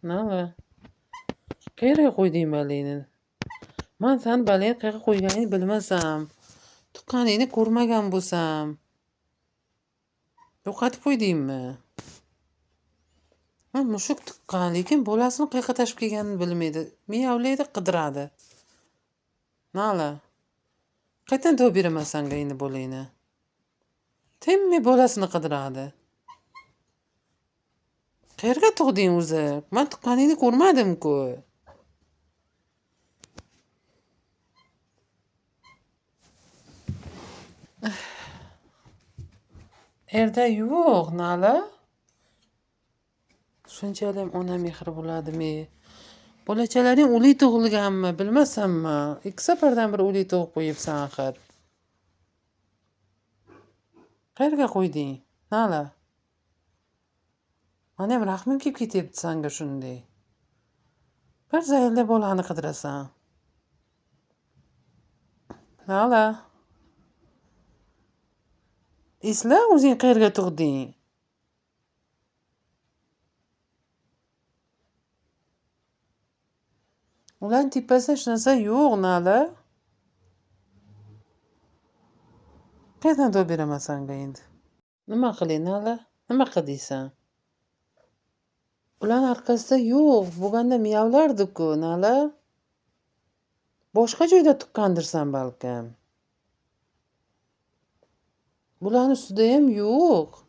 Nima? Qayerga qo'yding balingni? Men sen balingni qayerga qo'yganingni bilmasam. Tuqqaningni ko'rmagan bo'lsam. Yo'qotib qo'ydingmi? Men mushuk tuqqan, lekin bolasini qayerga tashib kelganini bilmaydi. Miyovlaydi, qidiradi. Nala? Qayerdan topib beraman senga endi bolangni? Tinmay bolasini qidiradi. Qayerga tug'ding o'zi? Men tuqqaningni ko'rmadim-ku. Erda yo'q, Nala. Shunchalik ona mehri bo'ladimi? Bolachalaring o'lik tug'ilganmi, bilmasammi? Ikki safardan bir o'lik tug'ib qo'yibsan axir. Qayerga qo'yding? Nala? Mana ham rahmim kelib ketyapti senga shunday. Bir zaylda bolani qidirasan. Nala? Esla, o'zing qayerga tug'ding? Ularning tepasida hech narsa yo'q, Nala. Qayerdan topib beraman senga endi? Nima qilay, Nala? Nima qildiysan? Ularning orqasida yo'q, bo'lganda miyovlardi-ku, Nala. Boshqa joyda tuqqandirsan balkim. Bularning ustida ham yo'q.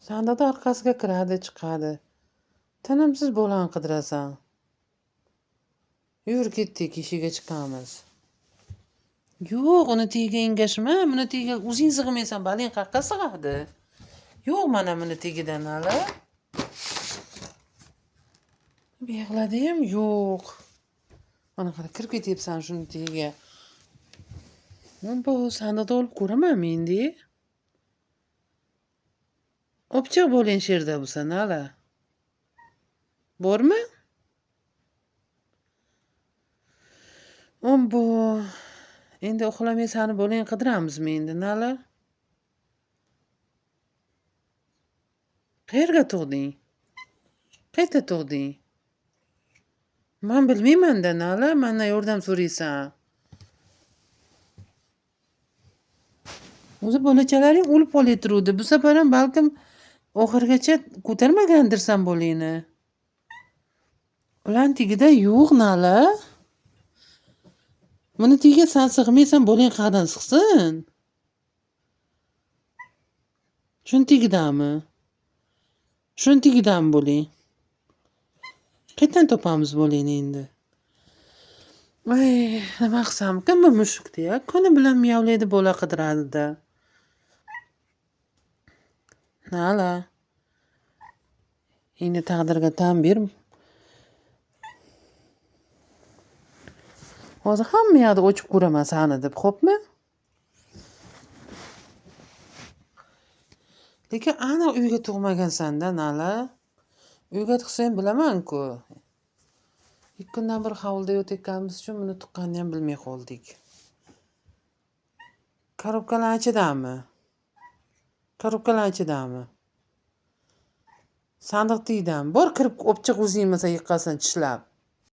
Sandiqda orqasiga kiradi, chiqadi. Tinimsiz bolani qidirasan. Yur ketdik, eshigiga chiqamiz. Yo'q, uni tagiga engashma, buni tagiga o'zing sig'maysan, baling qayerga sig'adi? Yo'q, mana buni tagida, Nala. Yig'ladi ham yo'q. Mana qara kirib ketyapsan shuni tagiga. Men bu sandiqda olib ko'ramanmi endi? Opchiq bo'ling shu yerda bo'lsa, Nala. Bormi? Ombo. Endi uxlamay sani bolangni qidiramizmi endi, Nala? Qayerga tug'ding? Qayerda tug'ding? Men bilmayman-da, Nala, mendan yordam so'raysan. O'zi bolachalaring o'lib qolayturuvdi. Bu safar ham balkim oxirigacha ko'tarmagandirsan bolangni. Ularning tagida yo'q, Nala. Buni tagiga sen sig'maysan, bolang qayerdan sig'sin? Shuni tagidami? Shuni tagidami bo'ling? Qayerdan topamiz bolangni endi? Ay, nima qilsam, kim bu mushukda-ya? Kuni bilan miyovlaydi, bola qidiradi-da. Nala. Endi taqdirga tan ber. Hozir hamma yoqda ochib ko'raman sani deb, xo'pmi? Lekin aniq uyga tug'magansan-da, Nala. Uyga tug'sang bilaman-ku. 2 kundan bir hovlida yotayotganimiz uchun buni tuqqanini ham bilmay qoldik. Korobkalar ichidami? Korobkalar ichidami? Sandiq tagidami? Bor kirib opchiq o'zing bo'lsa yiqqasan tishlab.